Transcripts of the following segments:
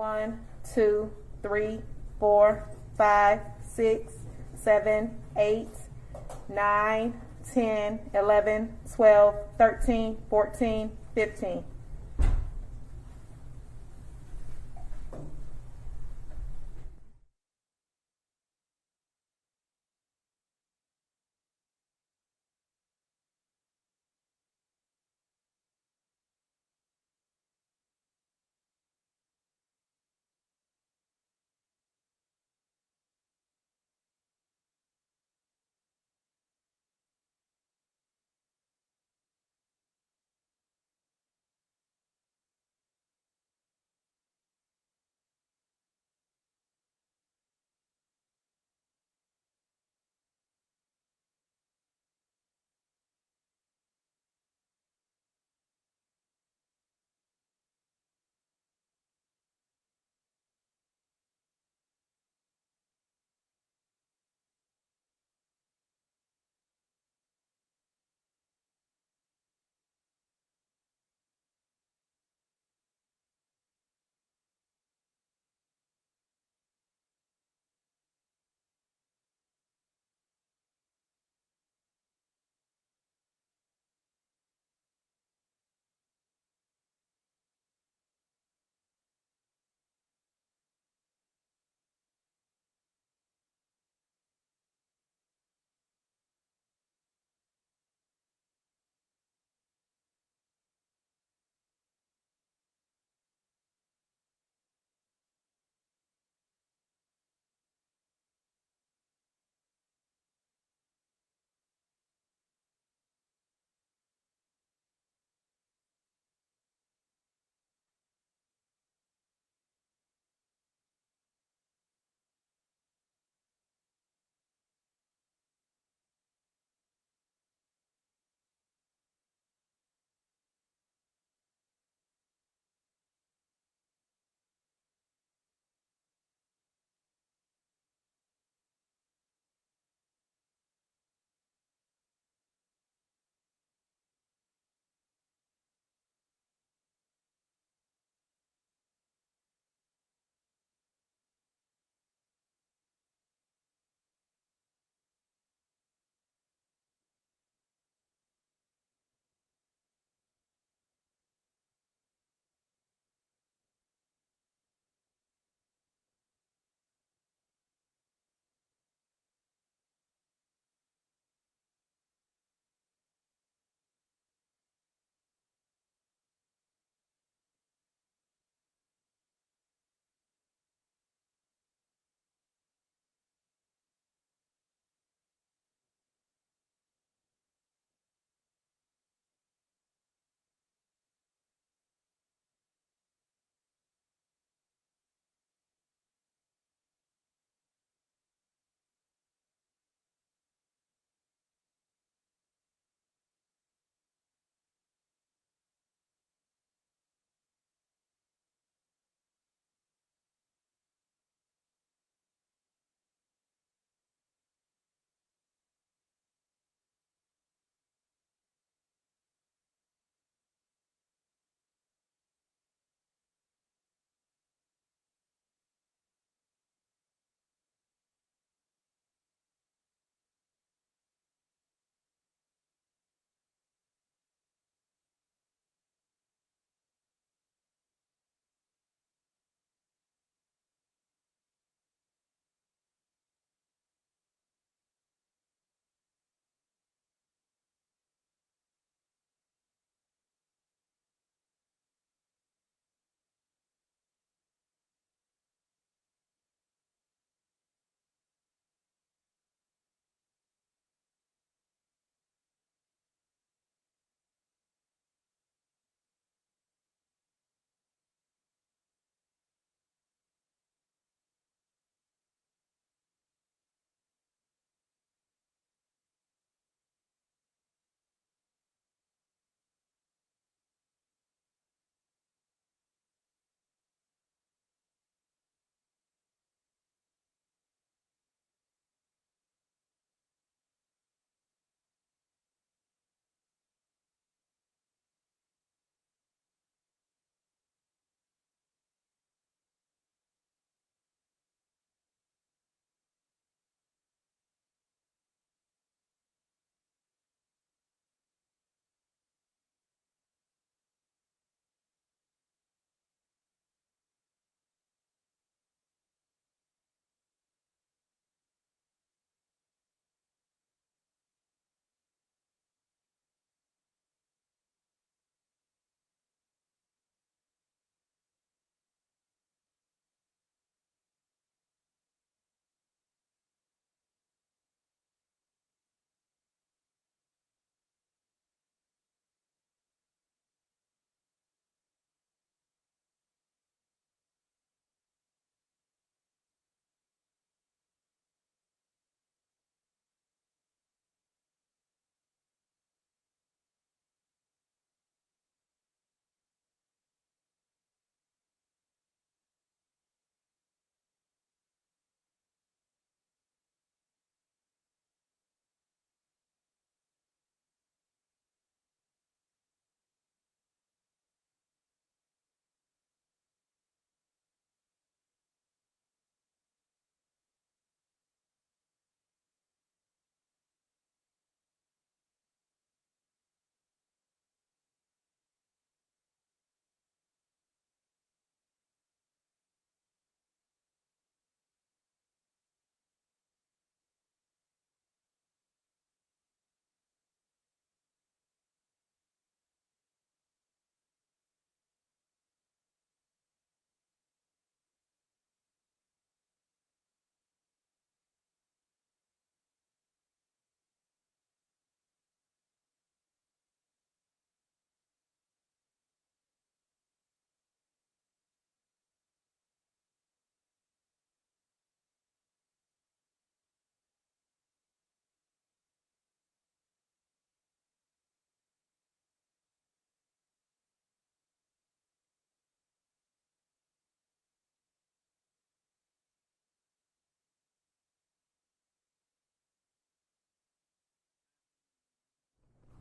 1, 2, 3, 4, 5, 6, 7, 8, 9, 10, 11, 12, 13, 14, 15.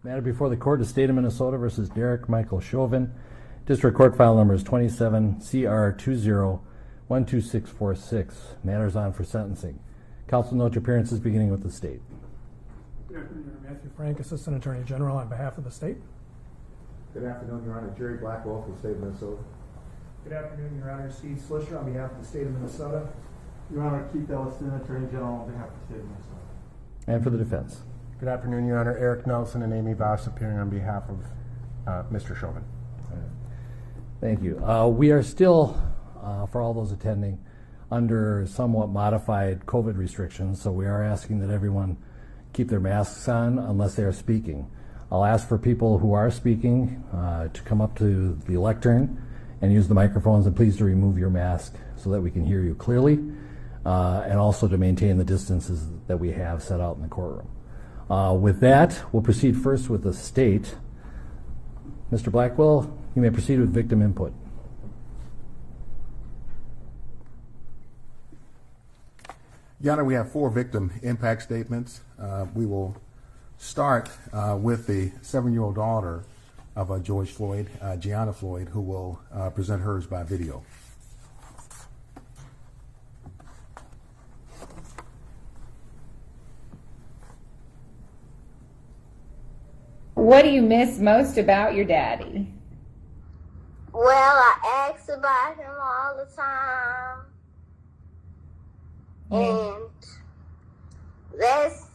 Matter before the court is State of Minnesota versus Derek Michael Chauvin. District Court file number is 27 CR 20-12646. Matters on for sentencing. Counsel, note your appearances beginning with the state. Good afternoon, Matthew Frank, Assistant Attorney General on behalf of the state. Good afternoon, Your Honor. Jerry Blackwell from the state of Minnesota. Good afternoon, Your Honor. Steve Slisher on behalf of the state of Minnesota. Your Honor, Keith Ellison, Attorney General on behalf of the state of Minnesota. And for the defense. Good afternoon, Your Honor. Eric Nelson and Amy Voss appearing on behalf of Mr. Chauvin. Thank you. We are still, for all those attending, under somewhat modified COVID restrictions, so we are asking that everyone keep their masks on unless they are speaking. I'll ask for people who are speaking to come up to the lectern and use the microphones, and please to remove your mask so that we can hear you clearly, and also to maintain the distances that we have set out in the courtroom. With that, we'll proceed first with the state. Mr. Blackwell, you may proceed with victim input. Your Honor, we have 4 victim impact statements. We will start with the 7-year-old daughter of George Floyd, Gianna Floyd, who will present hers by video. What do you miss most about your daddy? Well, I ask about him all the time. And that's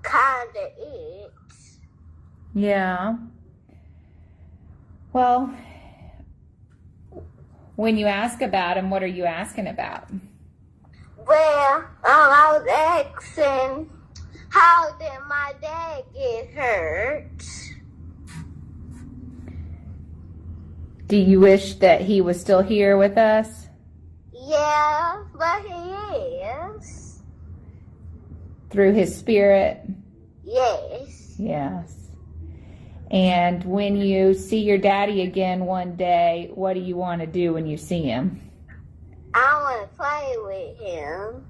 kind of it. Yeah. Well, when you ask about him, what are you asking about? Well, I was asking, how did my dad get hurt? Do you wish that he was still here with us? Yeah, but he is. Through his spirit? Yes. Yes. And when you see your daddy again one day, what do you want to do when you see him? I want to play with him.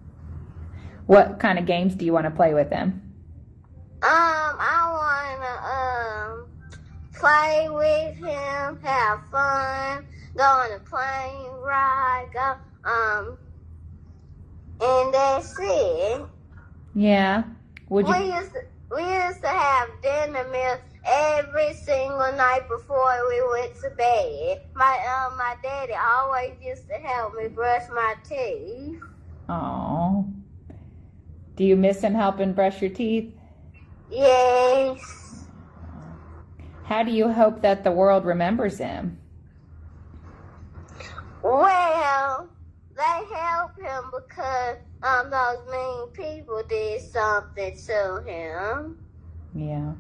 What kind of games do you want to play with him? I want to play with him, have fun, go on a plane ride, and that's it. Yeah. We used to have dinner meals every single night before we went to bed. My daddy always used to help me brush my teeth. Oh. Do you miss him helping brush your teeth? Yes. How do you hope that the world remembers him? Well, they help him because those mean people did something to him. Yeah.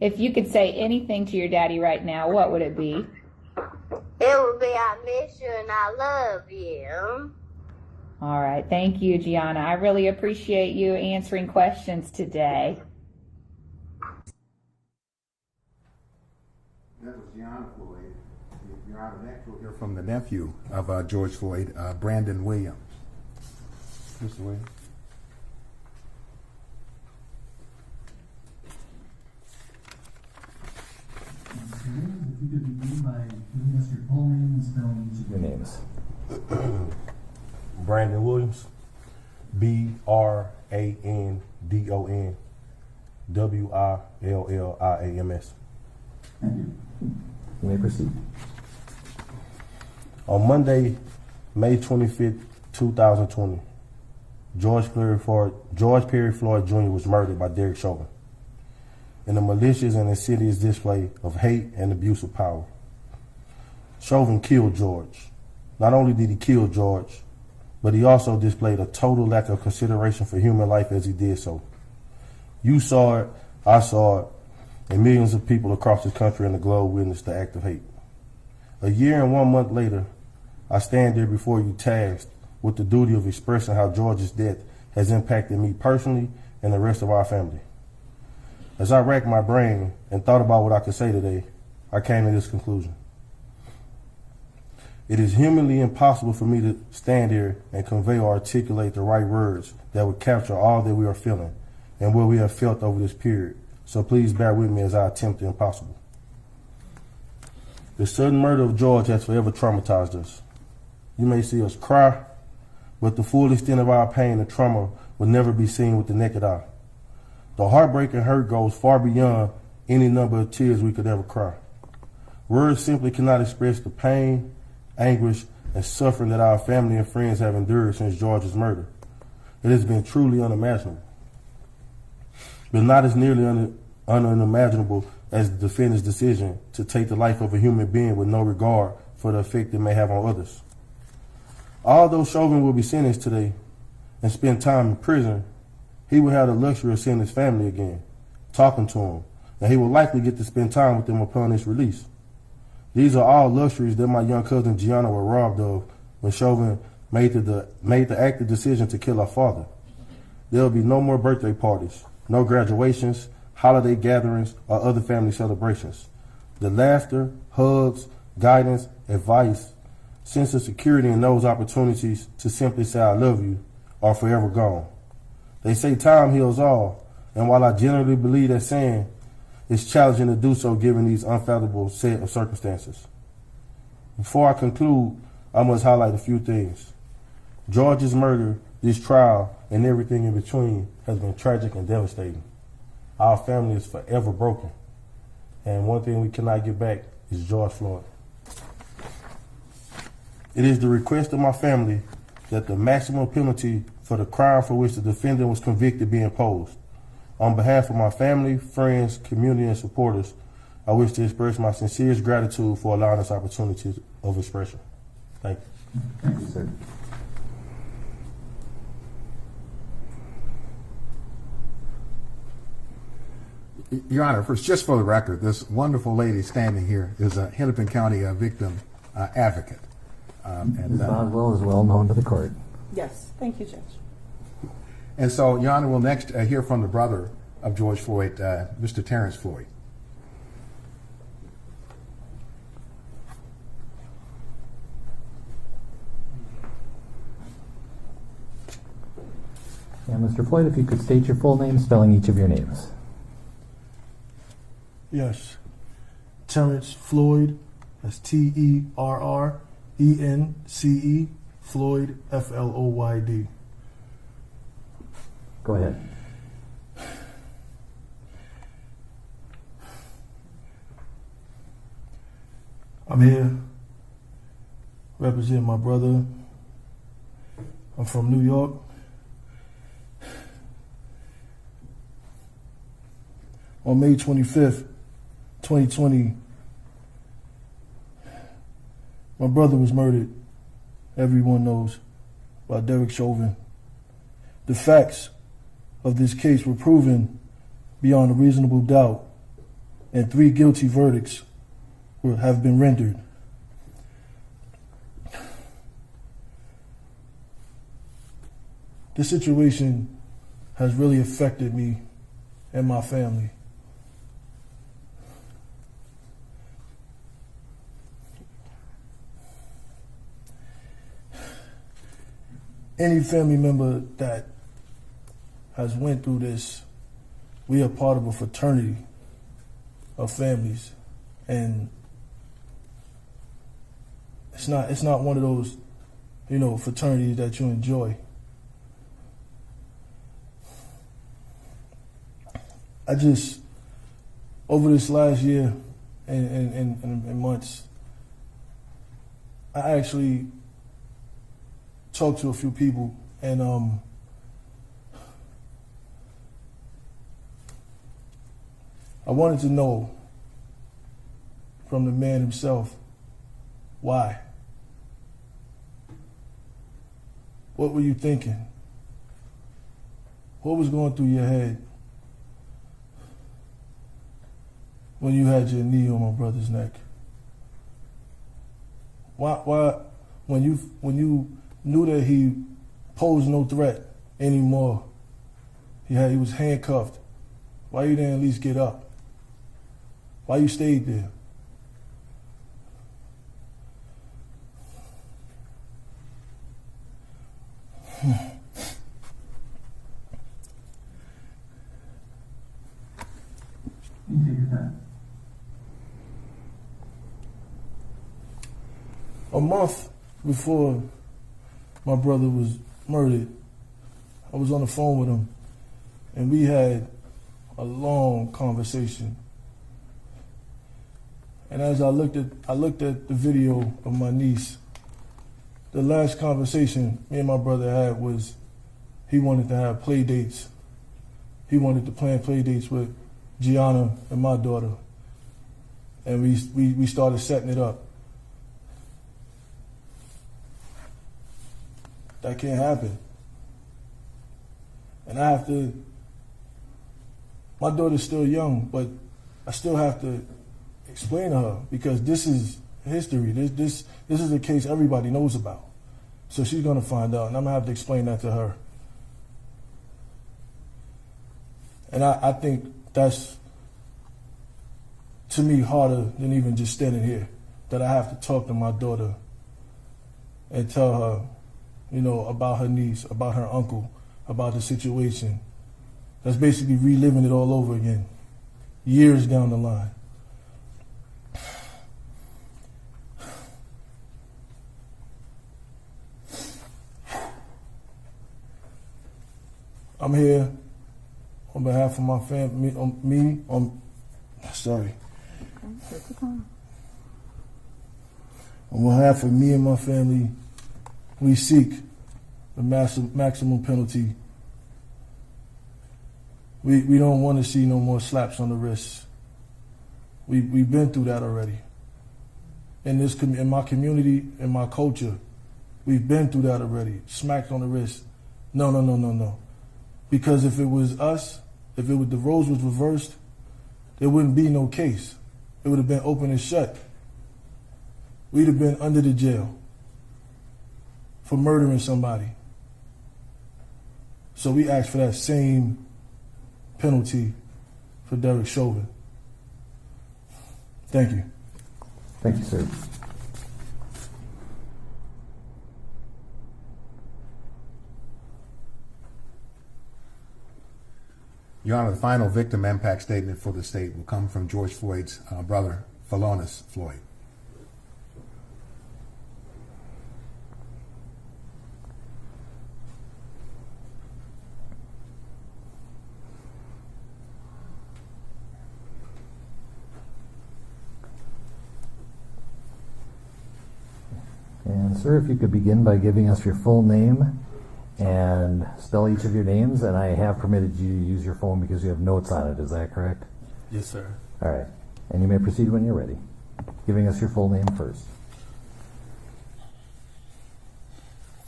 If you could say anything to your daddy right now, what would it be? It would be, I miss you and I love you. All right. Thank you, Gianna. I really appreciate you answering questions today. That was Gianna Floyd. Your Honor, next we'll hear from the nephew of George Floyd, Brandon Williams. Mr. Williams. If you could begin by giving us your full name and spelling each of Your names. Brandon Williams, BRANDON WILLIAMS. Thank you. You may proceed. On Monday, May 25th, 2020, George Perry Floyd Jr. was murdered by Derek Chauvin in a malicious and insidious display of hate and abuse of power. Chauvin killed George. Not only did he kill George, but he also displayed a total lack of consideration for human life as he did so. You saw it, I saw it, and millions of people across this country and the globe witnessed the act of hate. A year and 1 month later, I stand there before you tasked with the duty of expressing how George's death has impacted me personally and the rest of our family. As I racked my brain and thought about what I could say today, I came to this conclusion. It is humanly impossible for me to stand here and convey or articulate the right words that would capture all that we are feeling and what we have felt over this period. so please bear with me as I attempt the impossible. The sudden murder of George has forever traumatized us. You may see us cry, but the full extent of our pain and trauma will never be seen with the naked eye. The heartbreak and hurt goes far beyond any number of tears we could ever cry. Words simply cannot express the pain, anguish, and suffering that our family and friends have endured since George's murder. It has been truly unimaginable, but not as nearly unimaginable as the defendant's decision to take the life of a human being with no regard for the effect it may have on others. Although Chauvin will be sentenced today and spend time in prison, he will have the luxury of seeing his family again, talking to them, and he will likely get to spend time with them upon his release. These are all luxuries that my young cousin Gianna was robbed of when Chauvin made the active decision to kill her father. There will be no more birthday parties, no graduations, holiday gatherings, or other family celebrations. The laughter, hugs, guidance, advice, sense of security, and those opportunities to simply say I love you are forever gone. They say time heals all, and while I generally believe that saying, it's challenging to do so given these unfathomable set of circumstances. Before I conclude, I must highlight a few things. George's murder, this trial, and everything in between has been tragic and devastating. Our family is forever broken, and one thing we cannot get back is George Floyd. It is the request of my family that the maximum penalty for the crime for which the defendant was convicted be imposed. On behalf of my family, friends, community, and supporters, I wish to express my sincerest gratitude for allowing us opportunities of expression. Thank you. Thank you, sir. Your Honor, just for the record, this wonderful lady standing here is a Hennepin County victim advocate. Ms. Boswell is well known to the court. Yes, thank you, Judge. And so, Your Honor, we'll next hear from the brother of George Floyd, Mr. Terrence Floyd. And Mr. Floyd, if you could state your full name, spelling each of your names. Yes. Terrence Floyd. That's Terrence, Floyd, Floyd. Go ahead. I'm here representing my brother. I'm from New York. On May 25th, 2020, my brother was murdered, everyone knows, by Derek Chauvin. The facts of this case were proven beyond a reasonable doubt, and 3 guilty verdicts have been rendered. This situation has really affected me and my family. Any family member that has went through this, we are part of a fraternity of families, and it's not one of those, fraternities that you enjoy. I just, over this last year and months, I actually talked to a few people, and I wanted to know from the man himself, why? What were you thinking? What was going through your head when you had your knee on my brother's neck? Why when you knew that he posed no threat anymore, he was handcuffed, why you didn't at least get up? Why you stayed there? A month before my brother was murdered, I was on the phone with him, and we had a long conversation. And as I looked at the video of my niece, the last conversation me and my brother had was he wanted to have play dates. He wanted to plan play dates with Gianna and my daughter. And we started setting it up. That can't happen. And I have to, my daughter's still young, but I still have to explain to her because this is history. This is a case everybody knows about. So she's gonna find out, and I'm gonna have to explain that to her. And I think that's, to me, harder than even just standing here, that I have to talk to my daughter and tell her, you know, about her niece, about her uncle, about the situation. That's basically reliving it all over again, years down the line. I'm here on behalf of my family, on behalf of me and my family, we seek the maximum penalty. We don't want to see no more slaps on the wrist. We've been through that already. In my community, in my culture, we've been through that already. Smacked on the wrist. No. Because if it was us, if the roles was reversed, there wouldn't be no case. It would have been open and shut. We'd have been under the jail for murdering somebody. So we asked for that same penalty for Derek Chauvin. Thank you. Thank you, sir. Your Honor, the final victim impact statement for the state will come from George Floyd's brother, Philonise Floyd. And sir, if you could begin by giving us your full name and spell each of your names, and I have permitted you to use your phone because you have notes on it, is that correct? Yes, sir. All right, and you may proceed when you're ready. Giving us your full name first.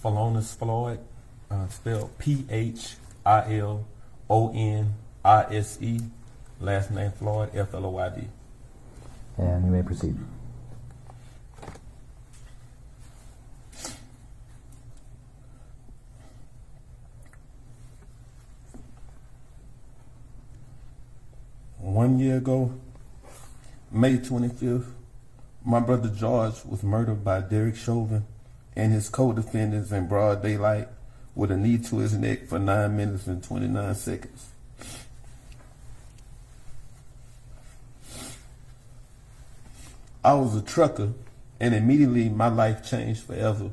Philonise Floyd, spelled Philonise, last name Floyd, Floyd. And you may proceed. One year ago, May 25th, my brother George was murdered by Derek Chauvin and his co-defendants in broad daylight with a knee to his neck for 9 minutes and 29 seconds. I was a trucker, and immediately my life changed forever.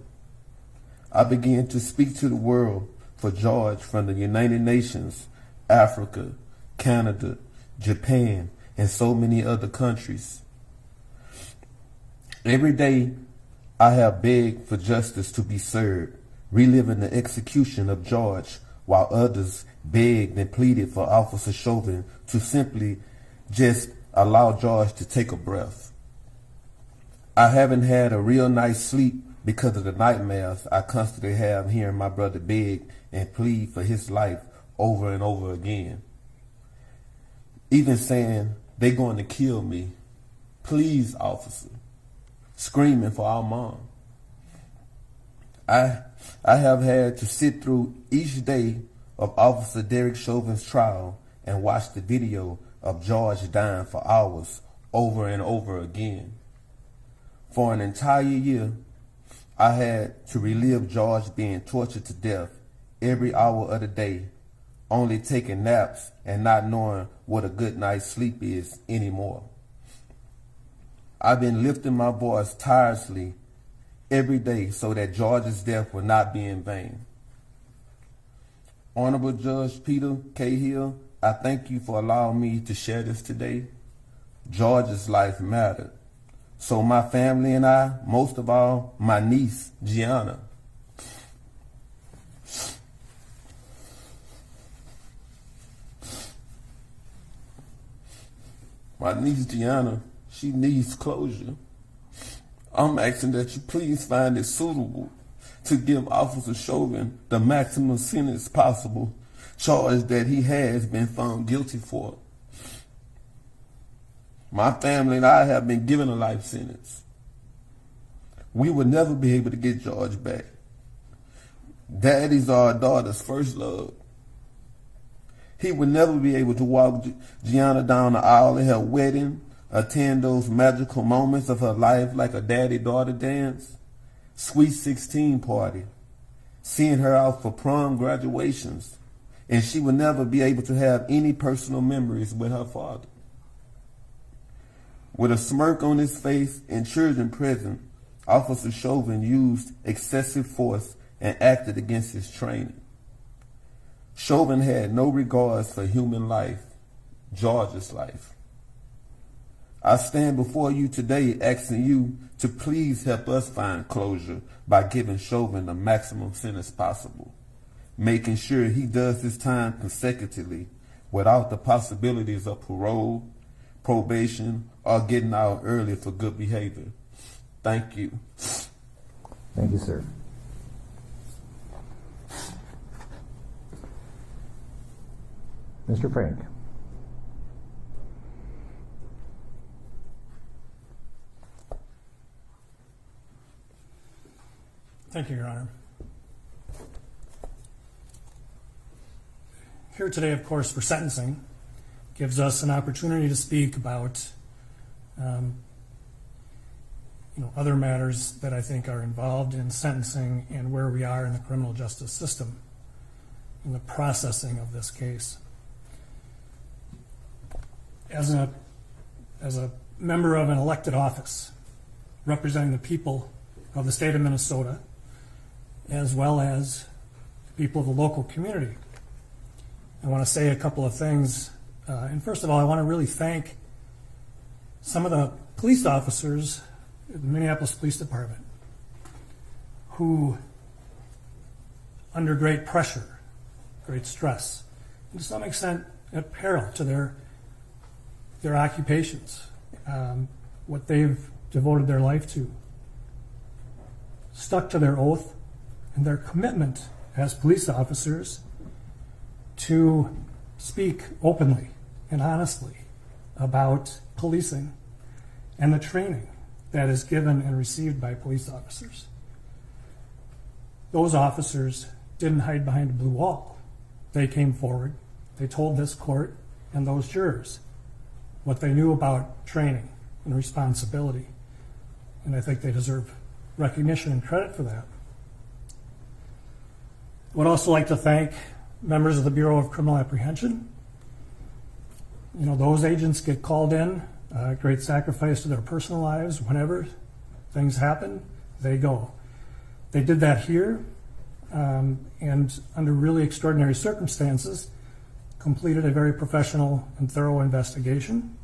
I began to speak to the world for George from the United Nations, Africa, Canada, Japan, and so many other countries. Every day, I have begged for justice to be served, reliving the execution of George, while others begged and pleaded for Officer Chauvin to simply just allow George to take a breath. I haven't had a real nice sleep because of the nightmares I constantly have hearing my brother beg and plead for his life over and over again. Even saying, "They're going to kill me. Please, officer." Screaming for our mom. I have had to sit through each day of Officer Derek Chauvin's trial and watch the video of George dying for hours over and over again. For an entire year, I had to relive George being tortured to death every hour of the day, only taking naps and not knowing what a good night's sleep is anymore. I've been lifting my voice tirelessly every day so that George's death will not be in vain. Honorable Judge Peter Cahill, I thank you for allowing me to share this today. George's life mattered. So my family and I, most of all, my niece, Gianna. My niece, Gianna, she needs closure. I'm asking that you please find it suitable to give Officer Chauvin the maximum sentence possible, charge that he has been found guilty for. My family and I have been given a life sentence. We will never be able to get George back. Daddy's our daughter's first love. He would never be able to walk Gianna down the aisle at her wedding, attend those magical moments of her life like a daddy-daughter dance, sweet 16 party, seeing her out for prom graduations, and she would never be able to have any personal memories with her father. With a smirk on his face and children present, Officer Chauvin used excessive force and acted against his training. Chauvin had no regards for human life, George's life. I stand before you today asking you to please help us find closure by giving Chauvin the maximum sentence possible, making sure he does his time consecutively without the possibilities of parole, probation, or getting out early for good behavior. Thank you. Thank you, sir. Mr. Frank. Thank you, Your Honor. Here today, of course, for sentencing, gives us an opportunity to speak about other matters that I think are involved in sentencing and where we are in the criminal justice system in the processing of this case. As a member of an elected office representing the people of the state of Minnesota, as well as the people of the local community, I want to say a couple of things. And first of all, I want to really thank some of the police officers at the Minneapolis Police Department who, under great pressure, great stress, and to some extent at peril to their occupations, what they've devoted their life to, stuck to their oath and their commitment as police officers to speak openly and honestly about policing and the training that is given and received by police officers. Those officers didn't hide behind a blue wall. They came forward. They told this court and those jurors what they knew about training and responsibility. And I think they deserve recognition and credit for that. I would also like to thank members of the Bureau of Criminal Apprehension. Those agents get called in, great sacrifice to their personal lives. Whenever things happen, they go. They did that here, and under really extraordinary circumstances, completed a very professional and thorough investigation.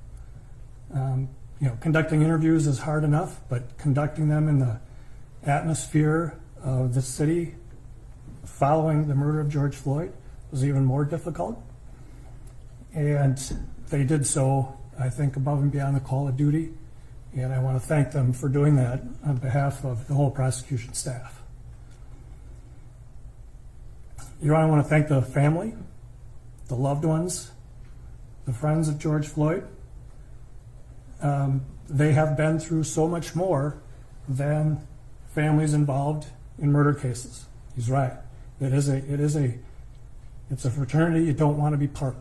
Conducting interviews is hard enough, but conducting them in the atmosphere of the city following the murder of George Floyd was even more difficult. And they did so, I think, above and beyond the call of duty. And I want to thank them for doing that on behalf of the whole prosecution staff. Your Honor, I want to thank the family, the loved ones, the friends of George Floyd. They have been through so much more than families involved in murder cases. He's right. It's a fraternity you don't want to be part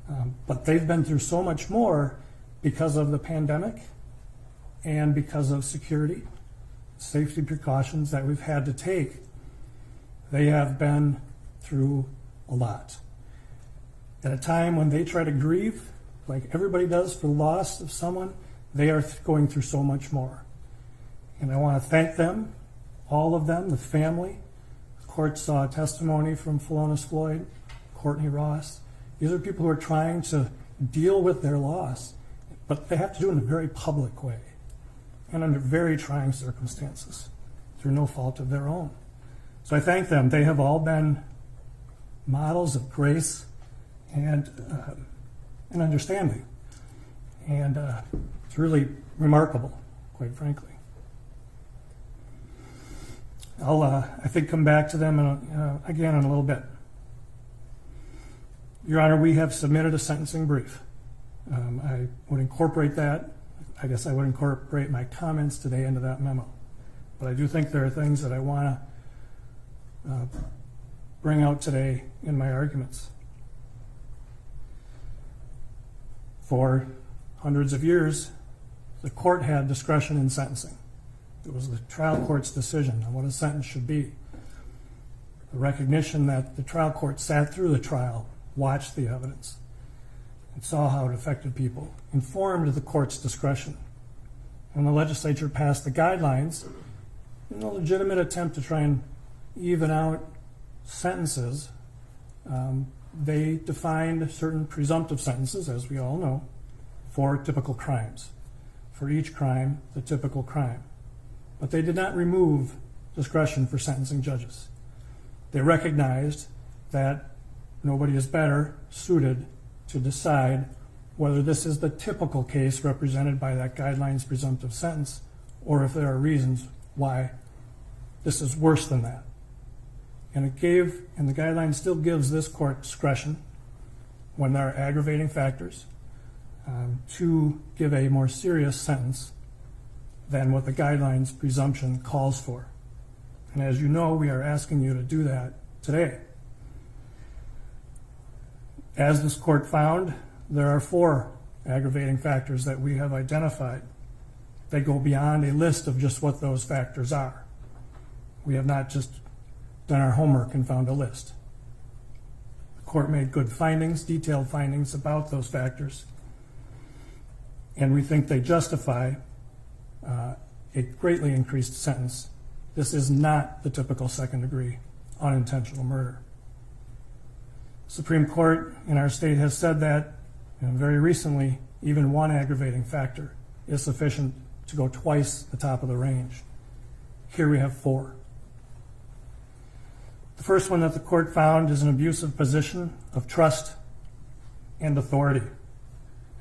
of. But they've been through so much more because of the pandemic and because of security, safety precautions that we've had to take. They have been through a lot. At a time when they try to grieve, like everybody does for the loss of someone, they are going through so much more. And I want to thank them, all of them, the family. The court saw testimony from Philonise Floyd, Courtney Ross. These are people who are trying to deal with their loss, but they have to do it in a very public way and under very trying circumstances through no fault of their own. So I thank them. They have all been models of grace and understanding. And it's really remarkable, quite frankly. I'll, I think, come back to them again in a little bit. Your Honor, we have submitted a sentencing brief. I would incorporate that. I guess I would incorporate my comments today into that memo. But I do think there are things that I want to bring out today in my arguments. For hundreds of years, the court had discretion in sentencing. It was the trial court's decision on what a sentence should be. The recognition that the trial court sat through the trial, watched the evidence, and saw how it affected people, informed the court's discretion. When the legislature passed the guidelines, in a legitimate attempt to try and even out sentences, they defined certain presumptive sentences, as we all know, for typical crimes. For each crime, the typical crime. But they did not remove discretion for sentencing judges. They recognized that nobody is better suited to decide whether this is the typical case represented by that guideline's presumptive sentence, or if there are reasons why this is worse than that. And it gave, and the guideline still gives this court discretion when there are aggravating factors to give a more serious sentence than what the guideline's presumption calls for. And as you know, we are asking you to do that today. As this court found, there are 4 aggravating factors that we have identified. They go beyond a list of just what those factors are. We have not just done our homework and found a list. The court made good findings, detailed findings about those factors, and we think they justify a greatly increased sentence. This is not the typical second-degree unintentional murder. The Supreme Court in our state has said that, very recently, even one aggravating factor is sufficient to go twice the top of the range. Here we have 4. The first one that the court found is an abusive position of trust and authority.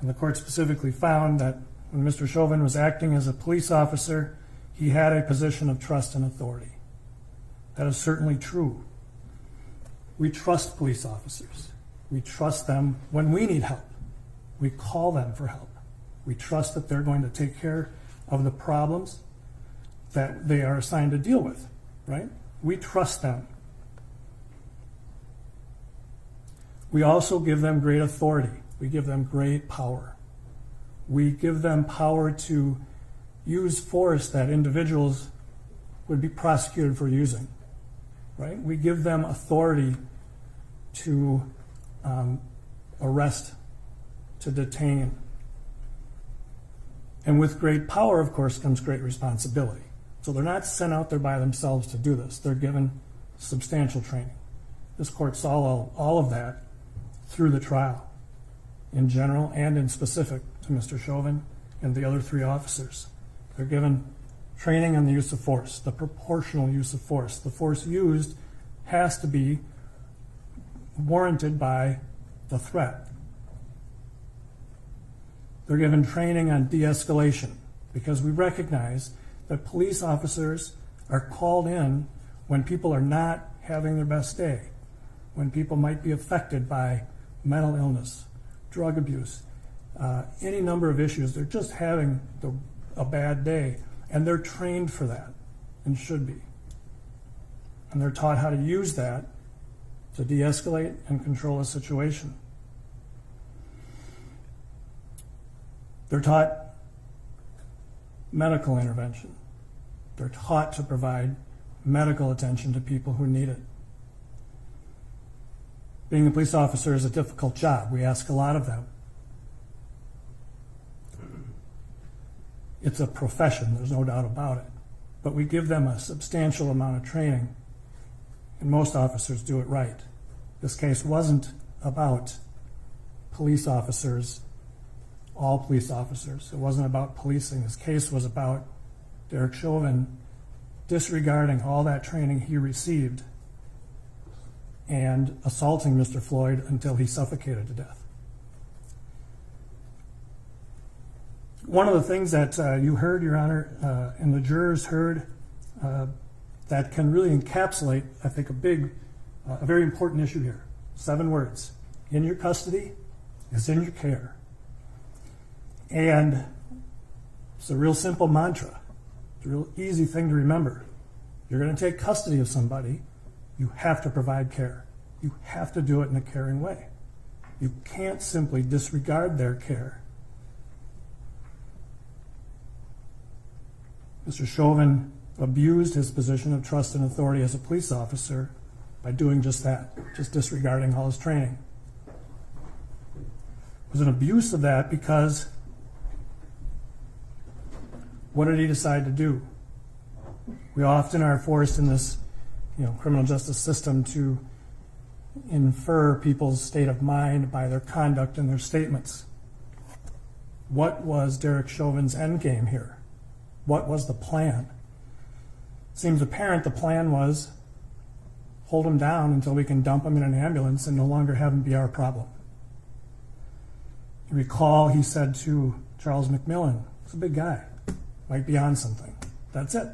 And the court specifically found that when Mr. Chauvin was acting as a police officer, he had a position of trust and authority. That is certainly true. We trust police officers. We trust them when we need help. We call them for help. We trust that they're going to take care of the problems that they are assigned to deal with, right? We trust them. We also give them great authority. We give them great power. We give them power to use force that individuals would be prosecuted for using, right? We give them authority to arrest, to detain. And with great power, of course, comes great responsibility. So they're not sent out there by themselves to do this. They're given substantial training. This court saw all of that through the trial, in general and in specific to Mr. Chauvin and the other 3 officers. They're given training on the use of force, the proportional use of force. The force used has to be warranted by the threat. They're given training on de-escalation because we recognize that police officers are called in when people are not having their best day, when people might be affected by mental illness, drug abuse, any number of issues. They're just having a bad day, and they're trained for that and should be. And they're taught how to use that to de-escalate and control a situation. They're taught medical intervention. They're taught to provide medical attention to people who need it. Being a police officer is a difficult job. We ask a lot of them. It's a profession, there's no doubt about it. but we give them a substantial amount of training, and most officers do it right. This case wasn't about police officers, all police officers. It wasn't about policing. This case was about Derek Chauvin disregarding all that training he received and assaulting Mr. Floyd until he suffocated to death. One of the things that you heard, Your Honor, and the jurors heard that can really encapsulate, I think, a very important issue here. 7 words. In your custody is in your care. And it's a real simple mantra. It's a real easy thing to remember. You're going to take custody of somebody, you have to provide care. You have to do it in a caring way. You can't simply disregard their care. Mr. Chauvin abused his position of trust and authority as a police officer by doing just that, just disregarding all his training. It was an abuse of that because what did he decide to do? We often are forced in this, criminal justice system to infer people's state of mind by their conduct and their statements. What was Derek Chauvin's end game here? What was the plan? It seems apparent the plan was hold him down until we can dump him in an ambulance and no longer have him be our problem. You recall he said to Charles McMillan, he's a big guy, might be on something. That's it.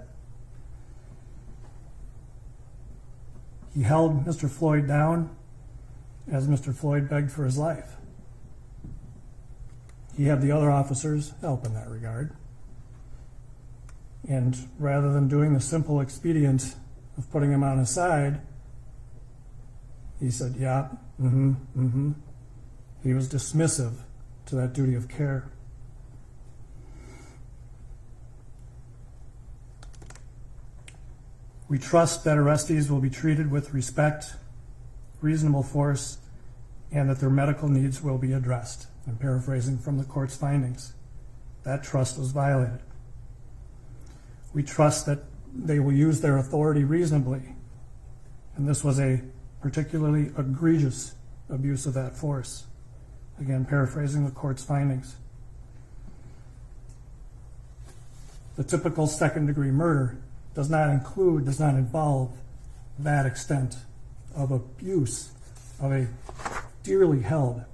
He held Mr. Floyd down as Mr. Floyd begged for his life. He had the other officers help in that regard. And rather than doing the simple expedient of putting him on his side, he said, yeah, He was dismissive to that duty of care. We trust that arrestees will be treated with respect, reasonable force, and that their medical needs will be addressed. I'm paraphrasing from the court's findings. That trust was violated. We trust that they will use their authority reasonably, and this was a particularly egregious abuse of that force. Again, paraphrasing the court's findings. The typical second-degree murder does not involve that extent of abuse of a dearly held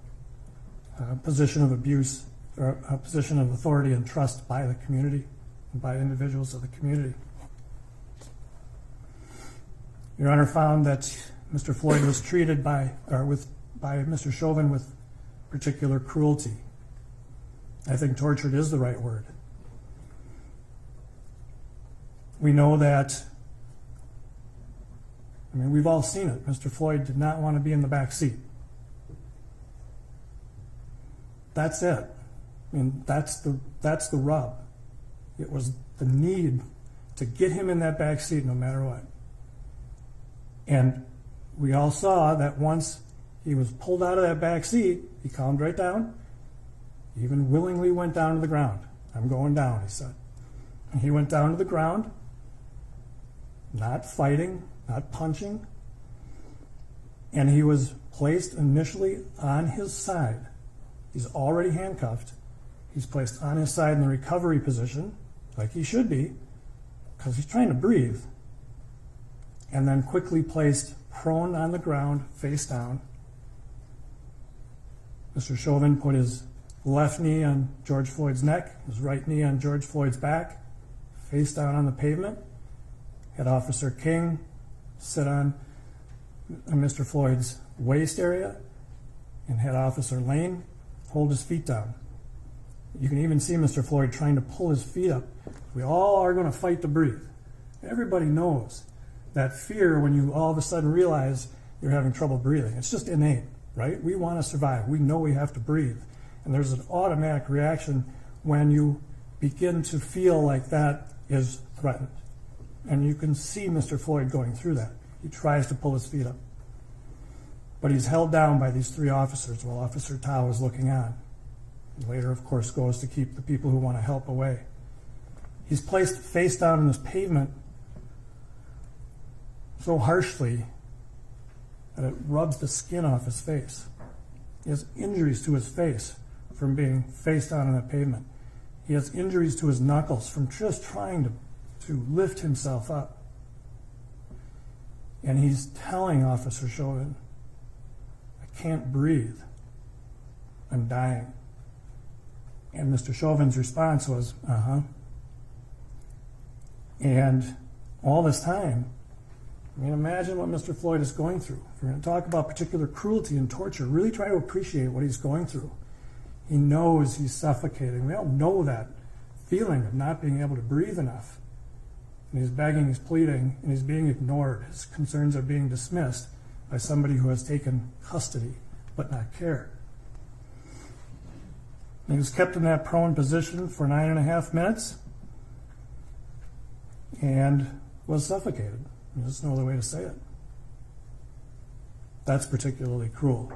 position of abuse or a position of authority and trust by the community and by individuals of the community. Your Honor found that Mr. Floyd was treated by Mr. Chauvin with particular cruelty. I think tortured is the right word. We know that, we've all seen it. Mr. Floyd did not want to be in the back seat. That's it. That's the rub. It was the need to get him in that back seat no matter what. And we all saw that once he was pulled out of that back seat, he calmed right down, even willingly went down to the ground. I'm going down, he said. And he went down to the ground, not fighting, not punching, and he was placed initially on his side. He's already handcuffed. He's placed on his side in the recovery position, like he should be, because he's trying to breathe, and then quickly placed prone on the ground, face down. Mr. Chauvin put his left knee on George Floyd's neck, his right knee on George Floyd's back, face down on the pavement. Had Officer King sit on Mr. Floyd's waist area, and had Officer Lane hold his feet down. You can even see Mr. Floyd trying to pull his feet up. We all are going to fight to breathe. Everybody knows that fear when you all of a sudden realize you're having trouble breathing. It's just innate, right? We want to survive. We know we have to breathe. And there's an automatic reaction when you begin to feel like that is threatened. And you can see Mr. Floyd going through that. He tries to pull his feet up. But he's held down by these 3 officers while Officer Tao is looking on. He later, of course, goes to keep the people who want to help away. He's placed face down in this pavement so harshly that it rubs the skin off his face. He has injuries to his face from being face down on that pavement. He has injuries to his knuckles from just trying to lift himself up. And he's telling Officer Chauvin, I can't breathe. I'm dying. And Mr. Chauvin's response was, uh-huh. And all this time, I mean, imagine what Mr. Floyd is going through. If we're going to talk about particular cruelty and torture, really try to appreciate what he's going through. He knows he's suffocating. We all know that feeling of not being able to breathe enough. And he's begging, he's pleading, and he's being ignored. His concerns are being dismissed by somebody who has taken custody but not care. And he was kept in that prone position for 9.5 minutes and was suffocated. There's no other way to say it. That's particularly cruel.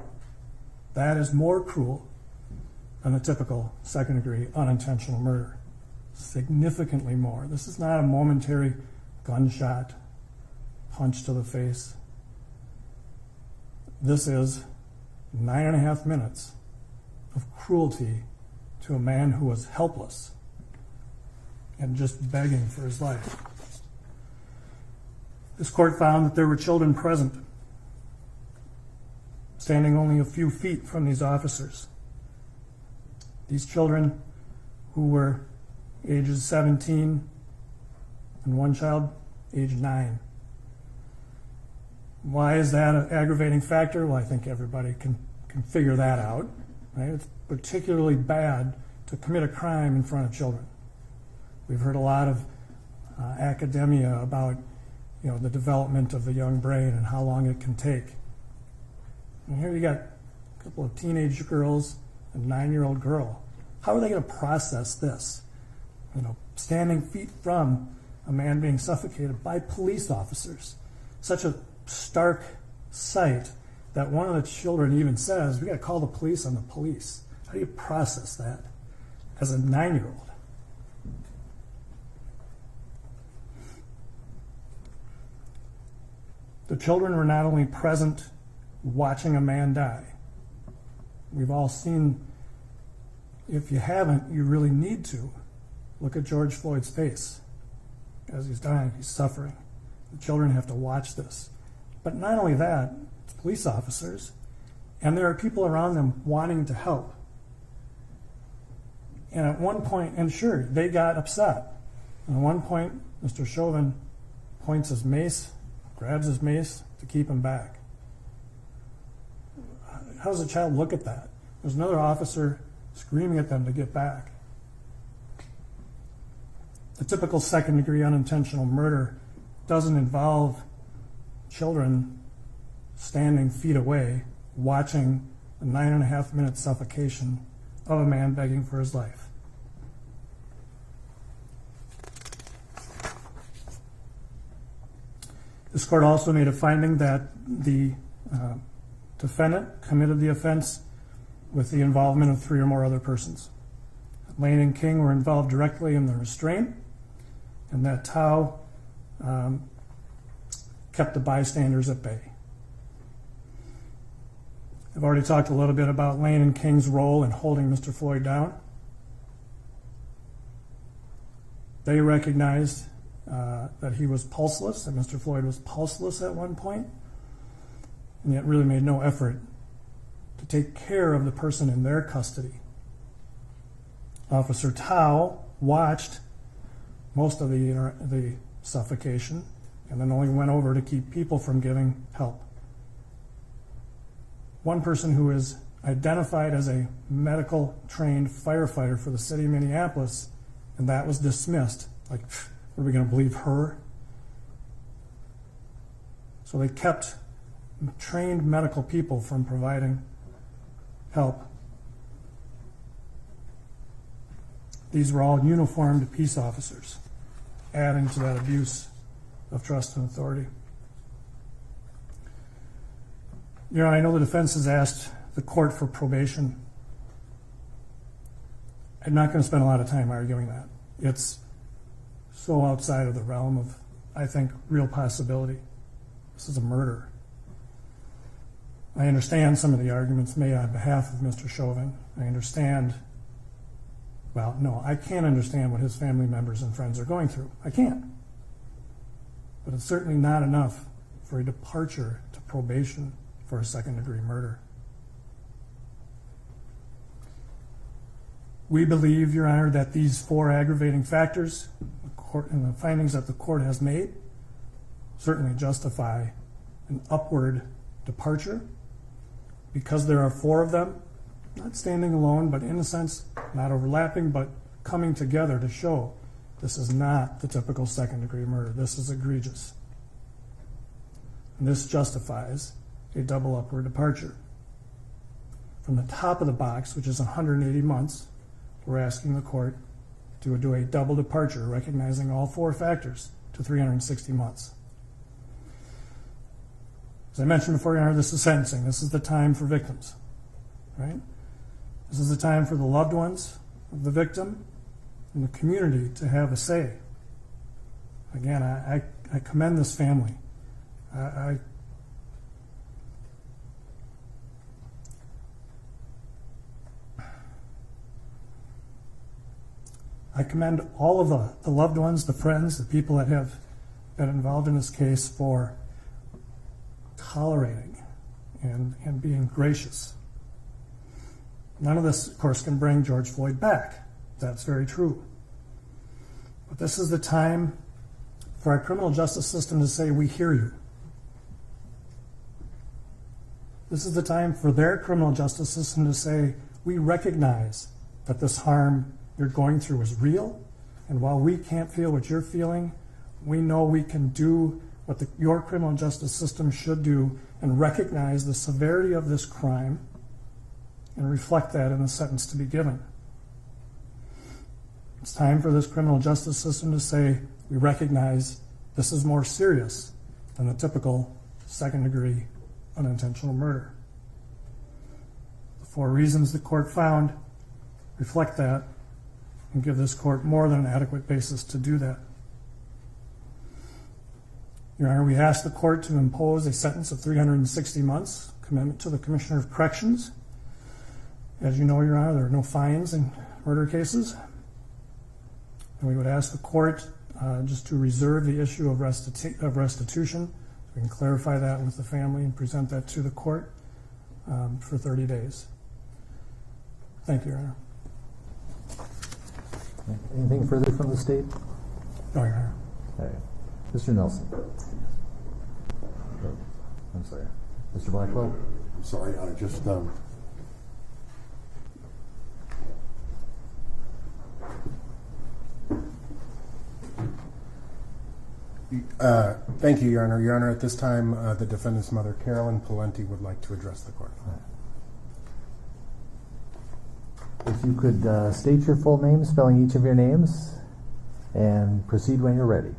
That is more cruel than the typical second-degree unintentional murder. Significantly more. This is not a momentary gunshot, punch to the face. This is 9.5 minutes of cruelty to a man who was helpless and just begging for his life. This court found that there were children present, standing only a few feet from these officers. These children, who were ages 17 and one child age 9. Why is that an aggravating factor? Well, I think everybody can figure that out. Right? It's particularly bad to commit a crime in front of children. We've heard a lot of academia about the development of the young brain and how long it can take. And here you got a couple of teenage girls and a 9-year-old girl. How are they going to process this? Standing feet from a man being suffocated by police officers. Such a stark sight that one of the children even says, we got to call the police on the police. How do you process that as a 9-year-old? The children were not only present watching a man die. We've all seen, if you haven't, you really need to. Look at George Floyd's face. As he's dying, he's suffering. The children have to watch this. But not only that, it's police officers, and there are people around them wanting to help. And at one point, and sure, they got upset. And at one point, Mr. Chauvin points his mace, grabs his mace to keep him back. How does a child look at that? There's another officer screaming at them to get back. The typical second-degree unintentional murder doesn't involve children standing feet away watching a 9.5 minute suffocation of a man begging for his life. This court also made a finding that the defendant committed the offense with the involvement of 3 or more other persons. Lane and King were involved directly in the restraint, and that Tao kept the bystanders at bay. I've already talked a little bit about Lane and King's role in holding Mr. Floyd down. They recognized that he was pulseless, that Mr. Floyd was pulseless at one point, and yet really made no effort to take care of the person in their custody. Officer Tao watched most of the suffocation and then only went over to keep people from giving help. One person who is identified as a medical trained firefighter for the city of Minneapolis, and that was dismissed. Like, are we going to believe her? So they kept trained medical people from providing help. These were all uniformed peace officers, adding to that abuse of trust and authority. I know the defense has asked the court for probation. I'm not going to spend a lot of time arguing that. It's so outside of the realm of, I think, real possibility. This is a murder. I understand some of the arguments made on behalf of Mr. Chauvin. I understand, well, no, I can't understand what his family members and friends are going through. I can't. But it's certainly not enough for a departure to probation for a second-degree murder. We believe, Your Honor, that these 4 aggravating factors and the findings that the court has made certainly justify an upward departure. Because there are 4 of them, not standing alone, but in a sense, not overlapping, but coming together to show this is not the typical second-degree murder. This is egregious. And this justifies a double upward departure. From the top of the box, which is 180 months, we're asking the court to do a double departure, recognizing all 4 factors, to 360 months. As I mentioned before, Your Honor, this is sentencing. This is the time for victims, right? This is the time for the loved ones of the victim and the community to have a say. Again, I commend this family. I commend all of the loved ones, the friends, the people that have been involved in this case for tolerating and being gracious. None of this, of course, can bring George Floyd back. That's very true. But this is the time for our criminal justice system to say, we hear you. This is the time for their criminal justice system to say, we recognize that this harm you're going through is real, and while we can't feel what you're feeling, we know we can do what your criminal justice system should do and recognize the severity of this crime and reflect that in the sentence to be given. It's time for this criminal justice system to say, we recognize this is more serious than the typical second-degree unintentional murder. The 4 reasons the court found reflect that and give this court more than an adequate basis to do that. Your Honor, we ask the court to impose a sentence of 360 months, commitment to the Commissioner of Corrections. As you know, Your Honor, there are no fines in murder cases. And we would ask the court just to reserve the issue of restitution. We can clarify that with the family and present that to the court for 30 days. Thank you, Your Honor. Anything further from the state? No, Your Honor. All right. Mr. Nelson. I'm sorry. Mr. Blackwell? I'm sorry, I just thank you, Your Honor. Your Honor, at this time, the defendant's mother, Carolyn Palenti, would like to address the court. If you could state your full name, spelling each of your names, and proceed when you're ready.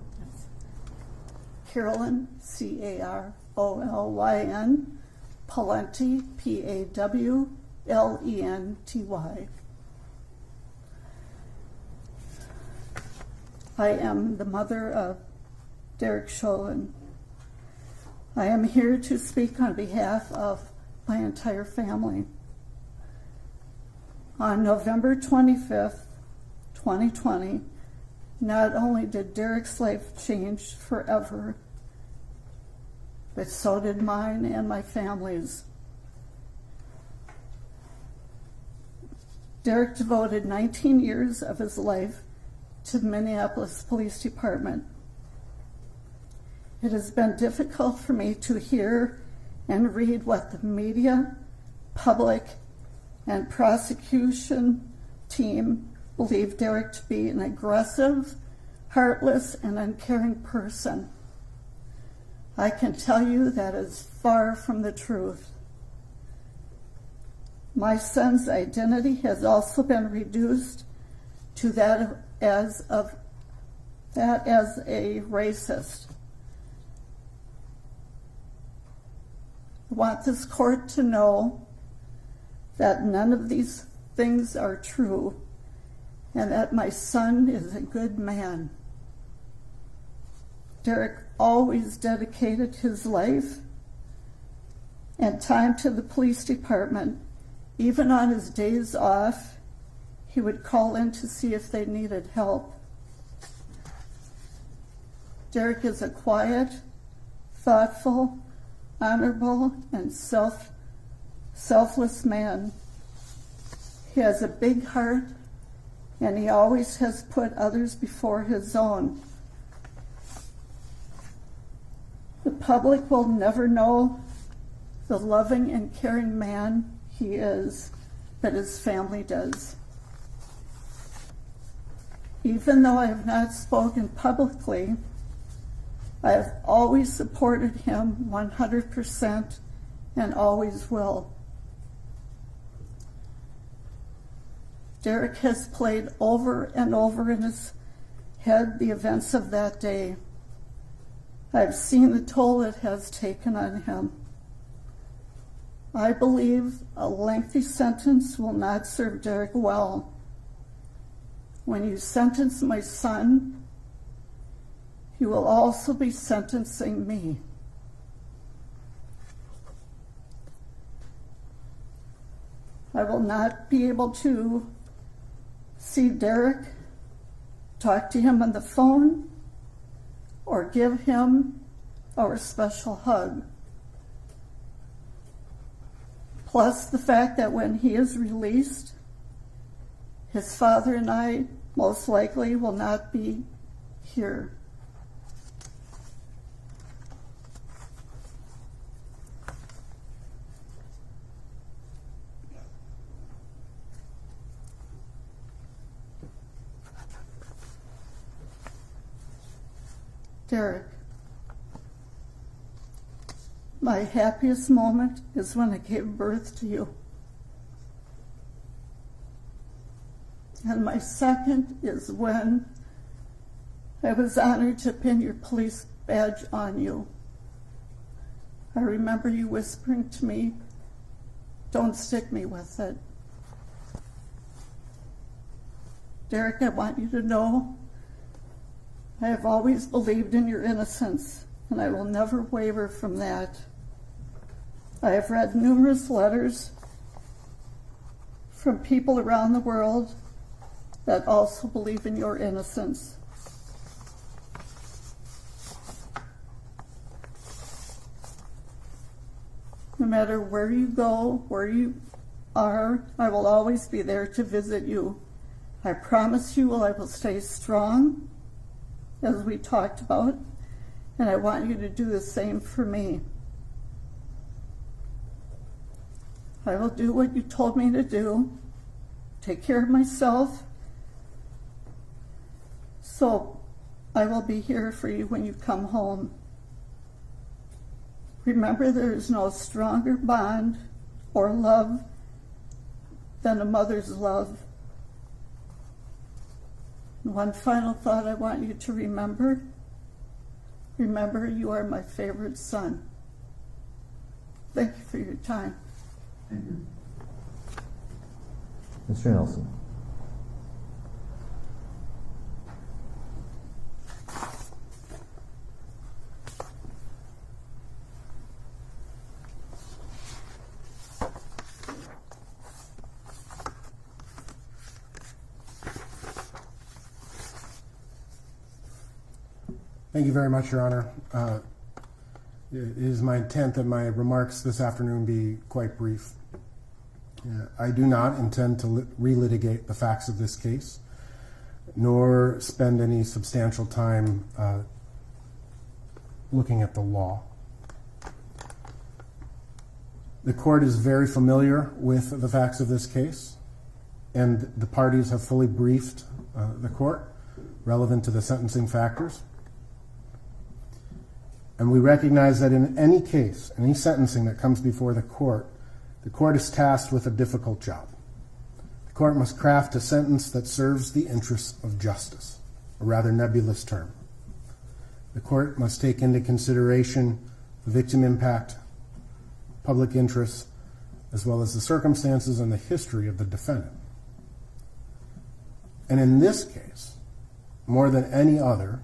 Carolyn, C-A-R-O-L-Y-N, Palenti, P-A-W-L-E-N-T-Y. I am the mother of Derek Chauvin. I am here to speak on behalf of my entire family. On November 25th, 2020, not only did Derek's life change forever, but so did mine and my family's. Derek devoted 19 years of his life to the Minneapolis Police Department. It has been difficult for me to hear and read what the media, public, and prosecution team believe Derek to be an aggressive, heartless, and uncaring person. I can tell you that is far from the truth. My son's identity has also been reduced to that as a racist. I want this court to know that none of these things are true and that my son is a good man. Derek always dedicated his life and time to the police department. Even on his days off, he would call in to see if they needed help. Derek is a quiet, thoughtful, honorable, and selfless man. He has a big heart, and he always has put others before his own. The public will never know the loving and caring man he is, but his family does. Even though I have not spoken publicly, I have always supported him 100% and always will. Derek has played over and over in his head the events of that day. I've seen the toll it has taken on him. I believe a lengthy sentence will not serve Derek well. When you sentence my son, you will also be sentencing me. I will not be able to see Derek, talk to him on the phone, or give him our special hug. Plus the fact that when he is released, his father and I most likely will not be here. Derek, my happiest moment is when I gave birth to you. And my second is when I was honored to pin your police badge on you. I remember you whispering to me, "Don't stick me with it." Derek, I want you to know I have always believed in your innocence, and I will never waver from that. I have read numerous letters from people around the world that also believe in your innocence. No matter where you go, where you are, I will always be there to visit you. I promise you I will stay strong, as we talked about, and I want you to do the same for me. I will do what you told me to do, take care of myself, so I will be here for you when you come home. Remember, there is no stronger bond or love than a mother's love. One final thought I want you to remember. Remember, you are my favorite son. Thank you for your time. Thank you. Mr. Nelson. Thank you very much, Your Honor. It is my intent that my remarks this afternoon be quite brief. I do not intend to relitigate the facts of this case, nor spend any substantial time looking at the law. The court is very familiar with the facts of this case, and the parties have fully briefed the court relevant to the sentencing factors. And we recognize that in any case, any sentencing that comes before the court is tasked with a difficult job. The court must craft a sentence that serves the interests of justice, a rather nebulous term. The court must take into consideration the victim impact, public interest, as well as the circumstances and the history of the defendant. And in this case, more than any other,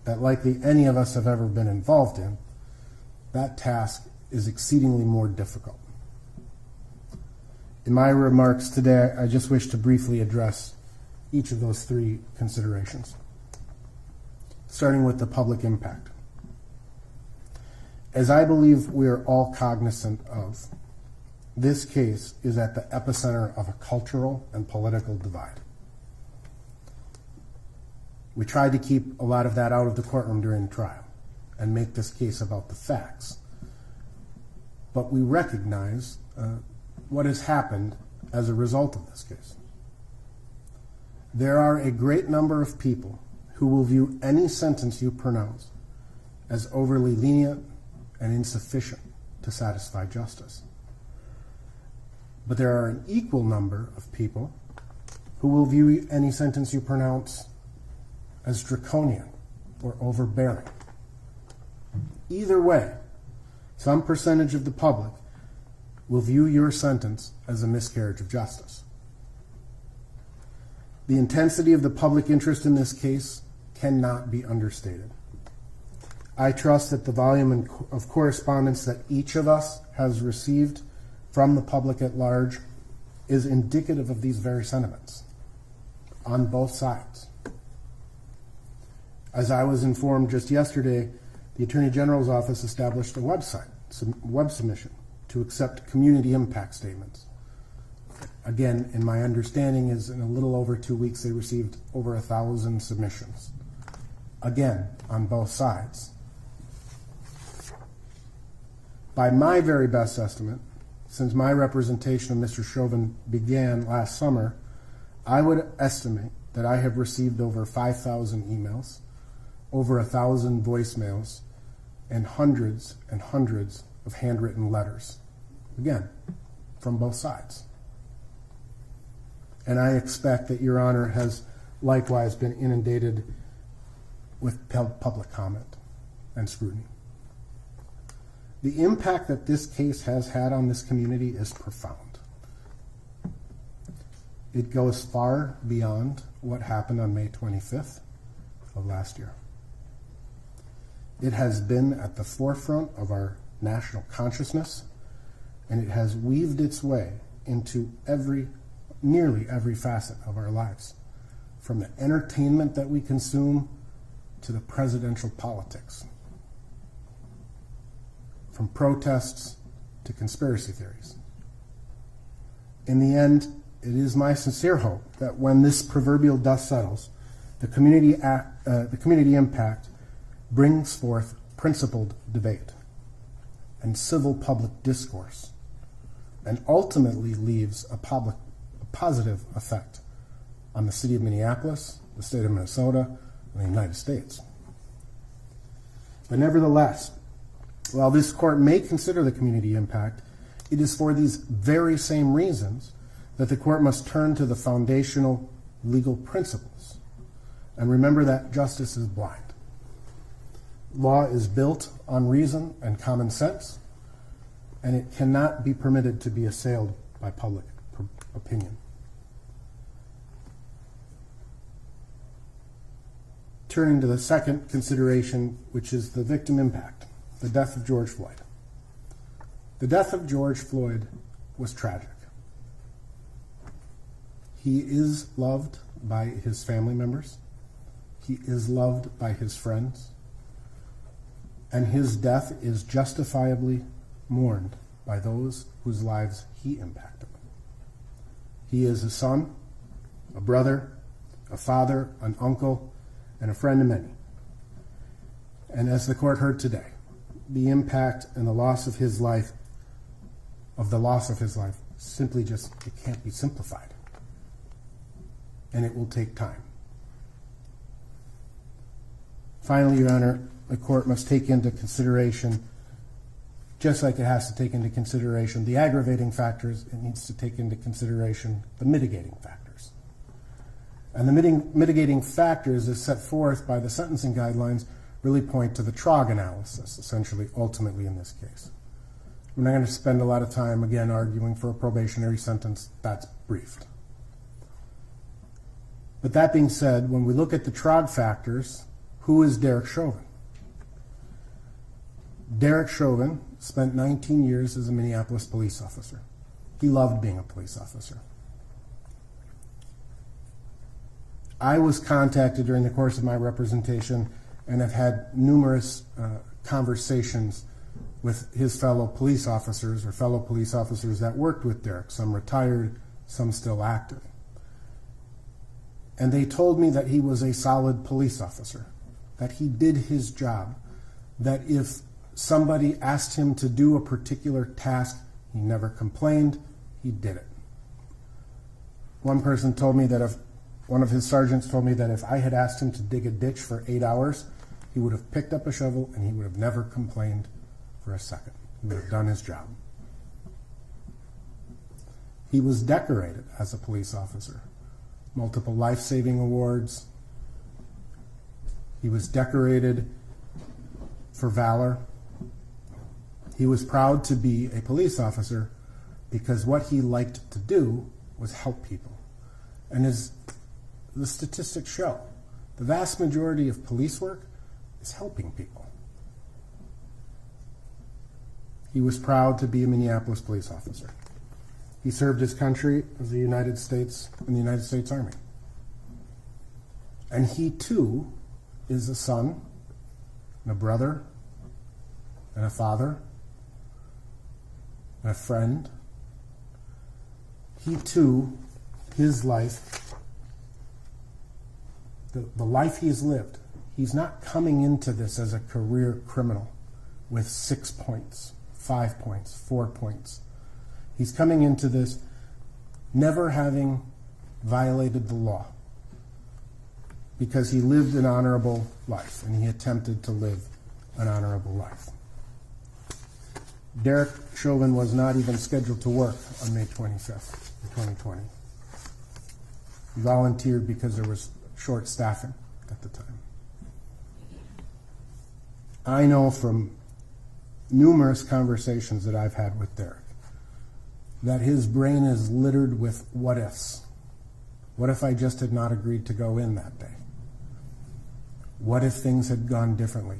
that likely any of us have ever been involved in, that task is exceedingly more difficult. In my remarks today, I just wish to briefly address each of those three considerations, starting with the public impact. As I believe we are all cognizant of, this case is at the epicenter of a cultural and political divide. We tried to keep a lot of that out of the courtroom during the trial and make this case about the facts. But we recognize what has happened as a result of this case. There are a great number of people who will view any sentence you pronounce as overly lenient and insufficient to satisfy justice. But there are an equal number of people who will view any sentence you pronounce as draconian or overbearing. Either way, some percentage of the public will view your sentence as a miscarriage of justice. The intensity of the public interest in this case cannot be understated. I trust that the volume of correspondence that each of us has received from the public at large is indicative of these very sentiments on both sides. As I was informed just yesterday, the Attorney General's office established a website, web submission, to accept community impact statements. Again, in my understanding is in a little over 2 weeks they received over 1,000 submissions. Again, on both sides. By my very best estimate, since my representation of Mr. Chauvin began last summer, I would estimate that I have received over 5,000 emails, over 1,000 voicemails, and hundreds of handwritten letters. Again, from both sides. And I expect that Your Honor has likewise been inundated with public comment and scrutiny. The impact that this case has had on this community is profound. It goes far beyond what happened on May 25th of last year. It has been at the forefront of our national consciousness, and it has weaved its way into nearly every facet of our lives, from the entertainment that we consume to the presidential politics, from protests to conspiracy theories. In the end, it is my sincere hope that when this proverbial dust settles, the community impact brings forth principled debate and civil public discourse, and ultimately leaves a positive effect on the city of Minneapolis, the state of Minnesota, and the United States. But nevertheless, while this court may consider the community impact, it is for these very same reasons that the court must turn to the foundational legal principles and remember that justice is blind. Law is built on reason and common sense, and it cannot be permitted to be assailed by public opinion. Turning to the second consideration, which is the victim impact, the death of George Floyd. The death of George Floyd was tragic. He is loved by his family members. He is loved by his friends. And his death is justifiably mourned by those whose lives he impacted. He is a son, a brother, a father, an uncle, and a friend to many. And as the court heard today, the impact and the loss of his life, simply just, it can't be simplified. And it will take time. Finally, Your Honor, the court must take into consideration, just like it has to take into consideration the aggravating factors, it needs to take into consideration the mitigating factors. And the mitigating factors as set forth by the sentencing guidelines really point to the TROG analysis, essentially, ultimately in this case. We're not going to spend a lot of time, again, arguing for a probationary sentence. That's briefed. But that being said, when we look at the TROG factors, Who is Derek Chauvin? Derek Chauvin spent 19 years as a Minneapolis police officer. He loved being a police officer. I was contacted during the course of my representation and have had numerous conversations with his fellow police officers or fellow police officers that worked with Derek, some retired, some still active. And they told me that he was a solid police officer, that he did his job, that if somebody asked him to do a particular task, he never complained, he did it. One person told me that one of his sergeants told me that if I had asked him to dig a ditch for 8 hours, he would have picked up a shovel and he would have never complained for a second. He would have done his job. He was decorated as a police officer. Multiple life-saving awards. He was decorated for valor. He was proud to be a police officer because what he liked to do was help people. And as the statistics show, the vast majority of police work is helping people. He was proud to be a Minneapolis police officer. He served his country as the United States in the United States Army. And he too is a son, and a brother, and a father, and a friend. He too, his life, the life he's lived, he's not coming into this as a career criminal with 6 points, 5 points, 4 points. He's coming into this never having violated the law because he lived an honorable life and he attempted to live an honorable life. Derek Chauvin was not even scheduled to work on May 25th, 2020. He volunteered because there was short staffing at the time. I know from numerous conversations that I've had with Derek that his brain is littered with what ifs. What if I just had not agreed to go in that day? What if things had gone differently?